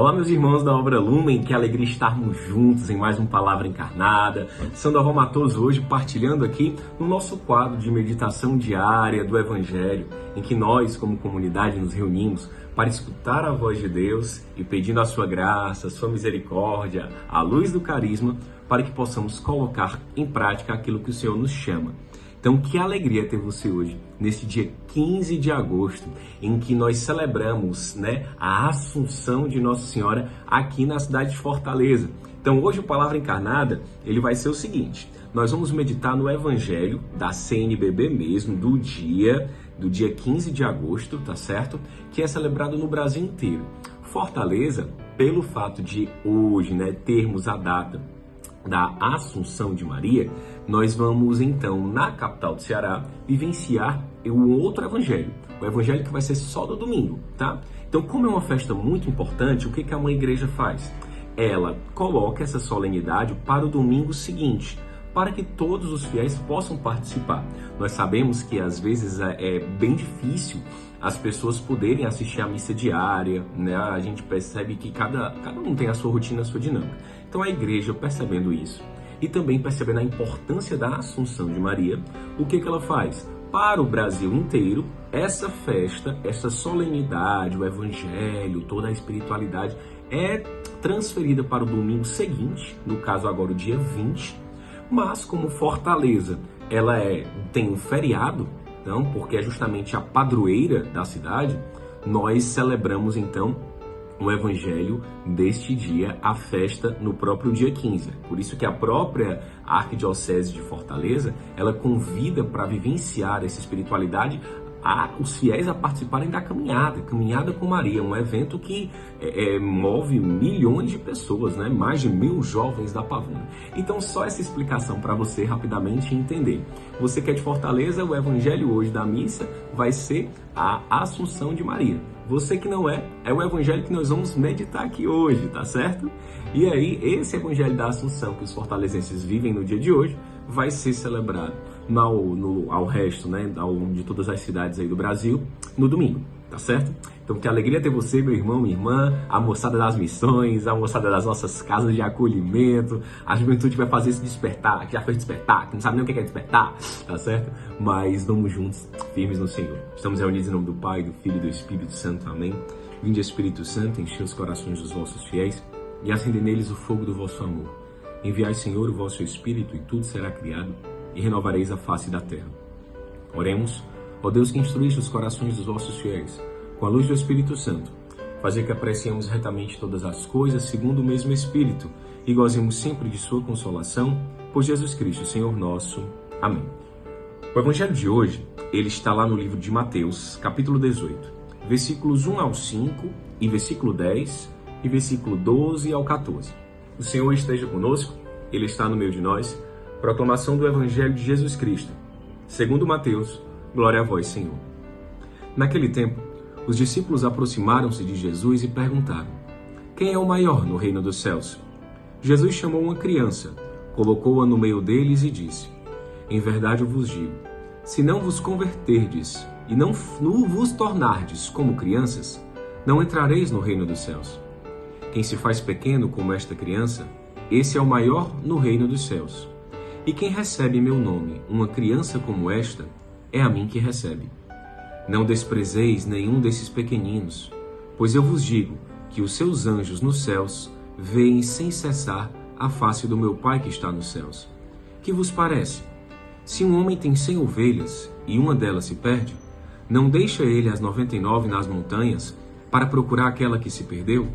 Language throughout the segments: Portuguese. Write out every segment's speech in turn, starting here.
Olá, meus irmãos da Obra Lumen, que alegria estarmos juntos em mais uma Palavra Encarnada. Sandro Matoso hoje partilhando aqui no nosso quadro de meditação diária do Evangelho, em que nós, como comunidade, nos reunimos para escutar a voz de Deus e pedindo a sua graça, a sua misericórdia, a luz do carisma, para que possamos colocar em prática aquilo que o Senhor nos chama. Então, que alegria ter você hoje, nesse dia 15 de agosto, em que nós celebramos, a Assunção de Nossa Senhora aqui na cidade de Fortaleza. Então, hoje o Palavra Encarnada, ele vai ser o seguinte: nós vamos meditar no Evangelho da CNBB mesmo, do dia 15 de agosto, tá certo? Que é celebrado no Brasil inteiro. Fortaleza, pelo fato de hoje, termos a data da Assunção de Maria, nós vamos então, na capital do Ceará, vivenciar o outro evangelho, o evangelho que vai ser só do domingo, tá? Então, como é uma festa muito importante, o que a Mãe Igreja faz? Ela coloca essa solenidade para o domingo seguinte, para que todos os fiéis possam participar. Nós sabemos que às vezes é bem difícil as pessoas poderem assistir à missa diária, A gente percebe que cada um tem a sua rotina, a sua dinâmica. Então a igreja, percebendo isso e também percebendo a importância da Assunção de Maria, o que ela faz? Para o Brasil inteiro, essa festa, essa solenidade, o evangelho, toda a espiritualidade é transferida para o domingo seguinte, no caso agora o dia 20, mas como Fortaleza ela tem um feriado, então, porque é justamente a padroeira da cidade, nós celebramos então o evangelho deste dia, a festa no próprio dia 15. Por isso que a própria Arquidiocese de Fortaleza, ela convida para vivenciar essa espiritualidade os fiéis a participarem da Caminhada com Maria, um evento que move milhões de pessoas, mais de 1.000 jovens da Pavuna. Então, só essa explicação para você rapidamente entender. Você que é de Fortaleza, o evangelho hoje da missa vai ser a Assunção de Maria. Você que não é o evangelho que nós vamos meditar aqui hoje, tá certo? E aí, esse evangelho da Assunção que os fortalezenses vivem no dia de hoje vai ser celebrado ao resto, ao longo de todas as cidades aí do Brasil, no domingo, tá certo? Então, que alegria ter você, meu irmão, minha irmã, a moçada das missões, a moçada das nossas casas de acolhimento, a juventude vai fazer esse despertar, que já fez despertar, que não sabe nem o que é despertar, tá certo? Mas vamos juntos, firmes no Senhor. Estamos reunidos em nome do Pai, do Filho e do Espírito Santo, amém? Vinde, Espírito Santo, enche os corações dos vossos fiéis e acende neles o fogo do vosso amor. Enviai, Senhor, o vosso Espírito e tudo será criado e renovareis a face da terra. Oremos, ó Deus que instruíste os corações dos vossos fiéis, com a luz do Espírito Santo, fazer que apreciemos retamente todas as coisas segundo o mesmo Espírito e gozemos sempre de sua consolação, por Jesus Cristo, Senhor nosso. Amém. O Evangelho de hoje, ele está lá no livro de Mateus, capítulo 18, versículos 1 ao 5 e versículo 10 e versículo 12 ao 14. O Senhor esteja conosco, Ele está no meio de nós. Proclamação do Evangelho de Jesus Cristo, segundo Mateus. Glória a vós, Senhor. Naquele tempo, os discípulos aproximaram-se de Jesus e perguntaram: quem é o maior no reino dos céus? Jesus chamou uma criança, colocou-a no meio deles e disse: em verdade eu vos digo, se não vos converterdes e não vos tornardes como crianças, não entrareis no reino dos céus. Quem se faz pequeno como esta criança, esse é o maior no reino dos céus. E quem recebe em meu nome uma criança como esta, é a mim que recebe. Não desprezeis nenhum desses pequeninos, pois eu vos digo que os seus anjos nos céus veem sem cessar a face do meu Pai que está nos céus. Que vos parece? Se um homem tem 100 ovelhas e uma delas se perde, não deixa ele as 99 nas montanhas para procurar aquela que se perdeu?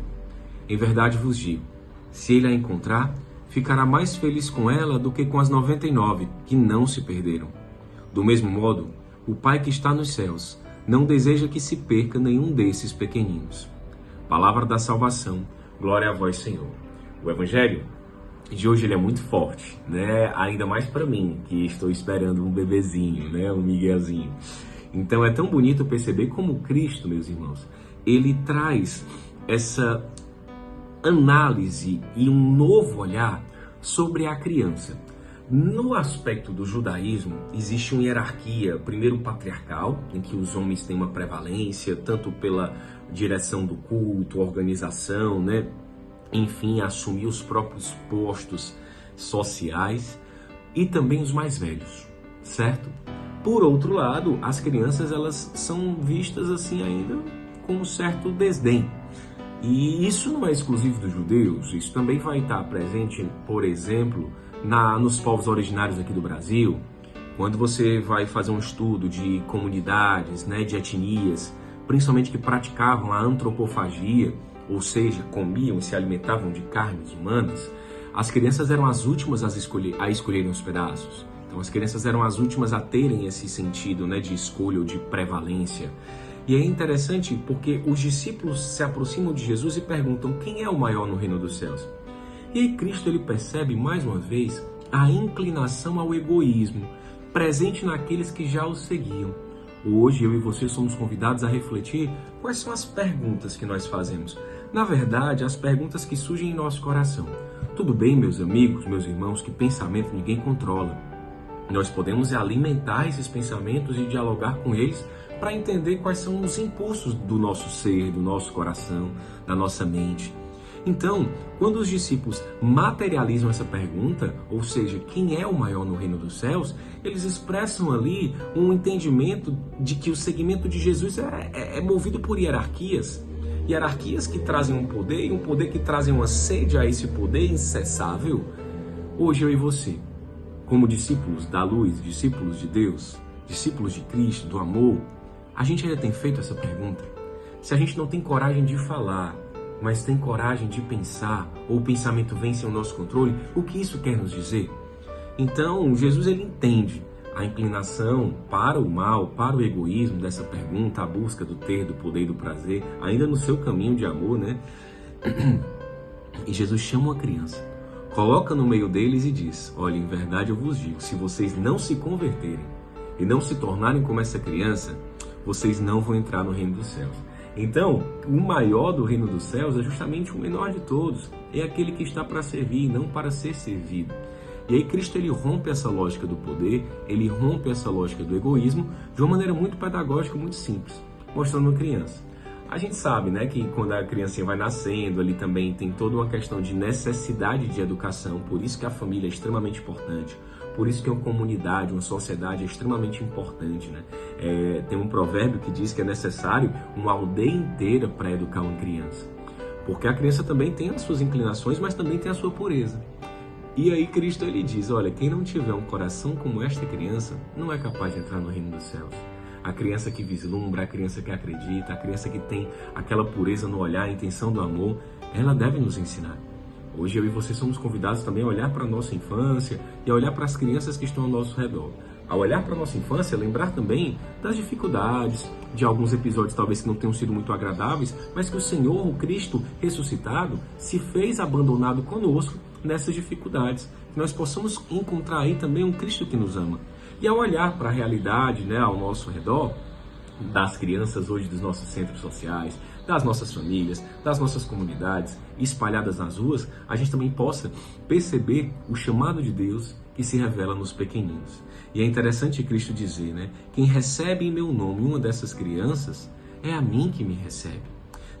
Em verdade vos digo, se ele a encontrar, ficará mais feliz com ela do que com as 99 que não se perderam. Do mesmo modo, o Pai que está nos céus não deseja que se perca nenhum desses pequeninos. Palavra da salvação, glória a vós, Senhor. O Evangelho de hoje ele é muito forte, Ainda mais para mim, que estou esperando um bebezinho, um Miguelzinho. Então é tão bonito perceber como Cristo, meus irmãos, ele traz essa análise e um novo olhar sobre a criança. No aspecto do judaísmo, existe uma hierarquia, primeiro patriarcal, em que os homens têm uma prevalência, tanto pela direção do culto, organização, né? Enfim, assumir os próprios postos sociais, e também os mais velhos, certo? Por outro lado, as crianças, elas são vistas assim ainda com um certo desdém. E isso não é exclusivo dos judeus, isso também vai estar presente, por exemplo, nos povos originários aqui do Brasil. Quando você vai fazer um estudo de comunidades, né, de etnias, principalmente que praticavam a antropofagia, ou seja, comiam e se alimentavam de carnes humanas, as crianças eram as últimas a escolherem os pedaços. Então as crianças eram as últimas a terem esse sentido, né, de escolha ou de prevalência. E é interessante porque os discípulos se aproximam de Jesus e perguntam: quem é o maior no reino dos céus? E aí Cristo, ele percebe mais uma vez a inclinação ao egoísmo presente naqueles que já o seguiam. Hoje eu e você somos convidados a refletir quais são as perguntas que nós fazemos. Na verdade, as perguntas que surgem em nosso coração. Tudo bem, meus amigos, meus irmãos, que pensamento ninguém controla. Nós podemos alimentar esses pensamentos e dialogar com eles para entender quais são os impulsos do nosso ser, do nosso coração, da nossa mente. Então, quando os discípulos materializam essa pergunta, ou seja, quem é o maior no reino dos céus, eles expressam ali um entendimento de que o seguimento de Jesus é movido por hierarquias. Hierarquias que trazem um poder, e um poder que trazem uma sede a esse poder incessável. Hoje eu e você, como discípulos da luz, discípulos de Deus, discípulos de Cristo, do amor, a gente ainda tem feito essa pergunta? Se a gente não tem coragem de falar, mas tem coragem de pensar, ou o pensamento vence o nosso controle, o que isso quer nos dizer? Então, Jesus, ele entende a inclinação para o mal, para o egoísmo dessa pergunta, a busca do ter, do poder e do prazer, ainda no seu caminho de amor, né? E Jesus chama uma criança, coloca no meio deles e diz: olha, em verdade eu vos digo, se vocês não se converterem e não se tornarem como essa criança, vocês não vão entrar no reino dos céus. Então, o maior do reino dos céus é justamente o menor de todos. É aquele que está para servir, não para ser servido. E aí Cristo, ele rompe essa lógica do poder, ele rompe essa lógica do egoísmo de uma maneira muito pedagógica, muito simples, mostrando uma criança. A gente sabe, né, que quando a criancinha vai nascendo, ali também tem toda uma questão de necessidade de educação, por isso que a família é extremamente importante. Por isso que uma comunidade, uma sociedade é extremamente importante, né? Tem um provérbio que diz que é necessário uma aldeia inteira para educar uma criança. Porque a criança também tem as suas inclinações, mas também tem a sua pureza. E aí Cristo, ele diz: olha, quem não tiver um coração como esta criança, não é capaz de entrar no reino dos céus. A criança que vislumbra, a criança que acredita, a criança que tem aquela pureza no olhar, a intenção do amor, ela deve nos ensinar. Hoje eu e você somos convidados também a olhar para a nossa infância e a olhar para as crianças que estão ao nosso redor. Ao olhar para a nossa infância, lembrar também das dificuldades, de alguns episódios talvez que não tenham sido muito agradáveis, mas que o Senhor, o Cristo ressuscitado, se fez abandonado conosco nessas dificuldades. Que nós possamos encontrar aí também um Cristo que nos ama. E ao olhar para a realidade, né, ao nosso redor, das crianças hoje dos nossos centros sociais, das nossas famílias, das nossas comunidades espalhadas nas ruas, a gente também possa perceber o chamado de Deus que se revela nos pequeninos. E é interessante Cristo dizer, né? Quem recebe em meu nome uma dessas crianças, é a mim que me recebe.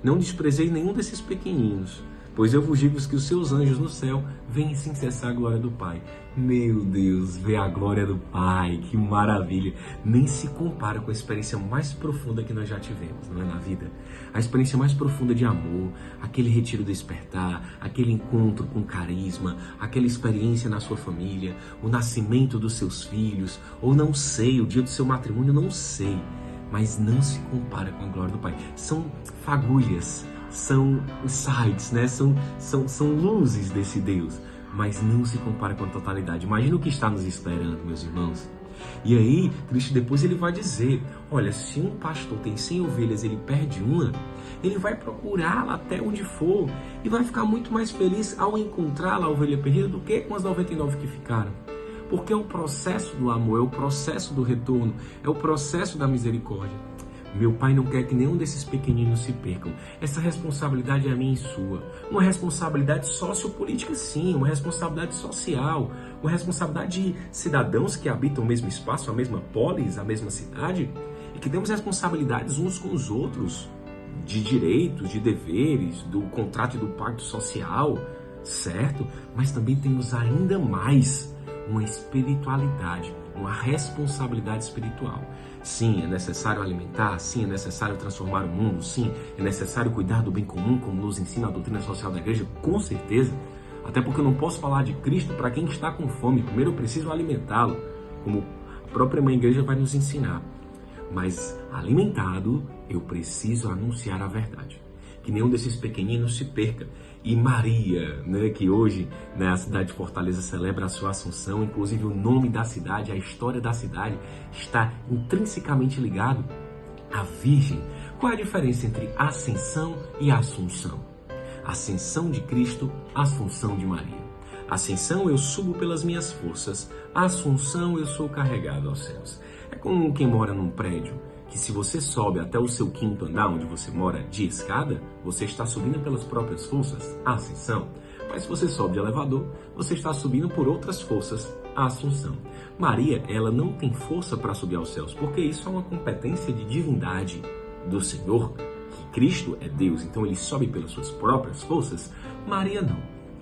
Não desprezei nenhum desses pequeninos, pois eu vos digo que os seus anjos no céu vêm sem cessar a glória do Pai. Meu Deus, ver a glória do Pai, que maravilha! Nem se compara com a experiência mais profunda que nós já tivemos, não é, na vida? A experiência mais profunda de amor, aquele retiro despertar, aquele encontro com carisma, aquela experiência na sua família, o nascimento dos seus filhos, ou não sei, o dia do seu matrimônio, não sei, mas não se compara com a glória do Pai. São fagulhas, são insights, né? São luzes desse Deus, mas não se compara com a totalidade. Imagina o que está nos esperando, meus irmãos. E aí, Cristo depois ele vai dizer, olha, se um pastor tem 100 ovelhas, ele perde uma, ele vai procurá-la até onde for e vai ficar muito mais feliz ao encontrá-la, a ovelha perdida, do que com as 99 que ficaram. Porque é o processo do amor, é o processo do retorno, é o processo da misericórdia. Meu Pai não quer que nenhum desses pequeninos se percam. Essa responsabilidade é minha e sua. Uma responsabilidade sociopolítica, sim, uma responsabilidade social, uma responsabilidade de cidadãos que habitam o mesmo espaço, a mesma polis, a mesma cidade, e que temos responsabilidades uns com os outros, de direitos, de deveres, do contrato e do pacto social, certo? Mas também temos ainda mais uma espiritualidade, uma responsabilidade espiritual. Sim, é necessário alimentar, sim, é necessário transformar o mundo, sim, é necessário cuidar do bem comum, como nos ensina a doutrina social da igreja, com certeza. Até porque eu não posso falar de Cristo para quem está com fome. Primeiro eu preciso alimentá-lo, como a própria mãe igreja vai nos ensinar. Mas alimentado, eu preciso anunciar a verdade. Que nenhum desses pequeninos se perca. E Maria, né, que hoje, né, a cidade de Fortaleza celebra a sua Assunção, inclusive o nome da cidade, a história da cidade está intrinsecamente ligado à Virgem. Qual é a diferença entre Ascensão e Assunção? Ascensão de Cristo, Assunção de Maria. Ascensão eu subo pelas minhas forças, Assunção eu sou carregado aos céus. É como quem mora num prédio, que se você sobe até o seu quinto andar, onde você mora de escada, você está subindo pelas próprias forças, a ascensão. Mas se você sobe de elevador, você está subindo por outras forças, a assunção. Maria, ela não tem força para subir aos céus, porque isso é uma competência de divindade do Senhor, que Cristo é Deus, então ele sobe pelas suas próprias forças. Maria não.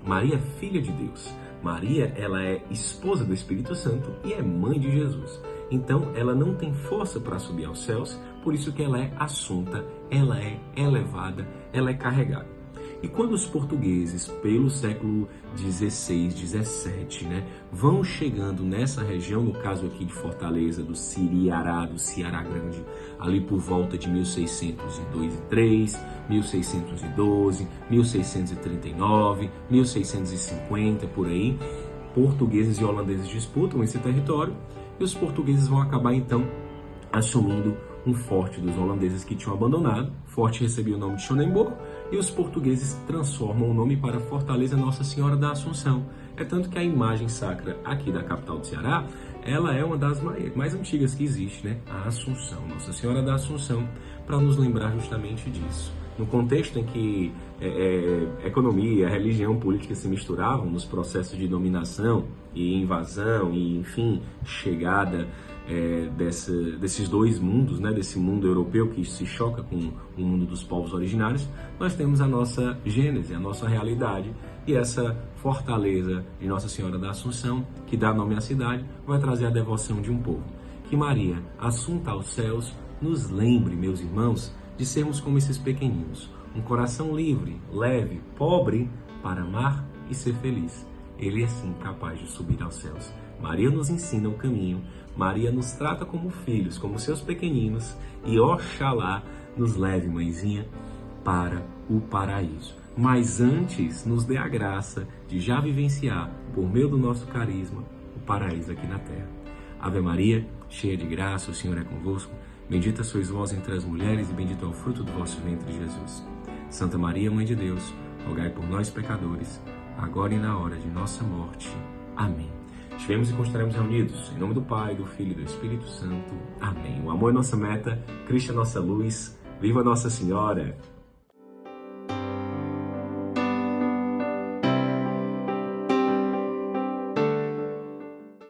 Maria é filha de Deus. Maria, ela é esposa do Espírito Santo e é mãe de Jesus. Então, ela não tem força para subir aos céus, por isso que ela é assunta, ela é elevada, ela é carregada. E quando os portugueses, pelo século XVI, XVII, né, vão chegando nessa região, no caso aqui de Fortaleza, do Ceará Grande, ali por volta de 1602 e 3, 1612, 1639, 1650, por aí, portugueses e holandeses disputam esse território e os portugueses vão acabar então assumindo um forte dos holandeses que tinham abandonado. O forte recebia o nome de Schonenborg e os portugueses transformam o nome para Fortaleza Nossa Senhora da Assunção. É tanto que a imagem sacra aqui da capital do Ceará, ela é uma das mais antigas que existe, né? A Assunção, Nossa Senhora da Assunção, para nos lembrar justamente disso. No contexto em que economia, religião, política se misturavam nos processos de dominação e invasão e, enfim, chegada desses dois mundos, né, desse mundo europeu que se choca com o mundo dos povos originários, nós temos a nossa gênese, a nossa realidade, e essa fortaleza de Nossa Senhora da Assunção, que dá nome à cidade, vai trazer a devoção de um povo. Que Maria, assunta aos céus, nos lembre, meus irmãos, de sermos como esses pequeninos, um coração livre, leve, pobre, para amar e ser feliz. Ele é sim capaz de subir aos céus. Maria nos ensina o caminho, Maria nos trata como filhos, como seus pequeninos, e oxalá nos leve, mãezinha, para o paraíso. Mas antes, nos dê a graça de já vivenciar, por meio do nosso carisma, o paraíso aqui na terra. Ave Maria, cheia de graça, o Senhor é convosco. Bendita sois vós entre as mulheres e bendito é o fruto do vosso ventre, Jesus. Santa Maria, Mãe de Deus, rogai por nós, pecadores, agora e na hora de nossa morte. Amém. Estivemos e continuaremos reunidos. Em nome do Pai, do Filho e do Espírito Santo. Amém. O amor é nossa meta, Cristo é nossa luz. Viva Nossa Senhora!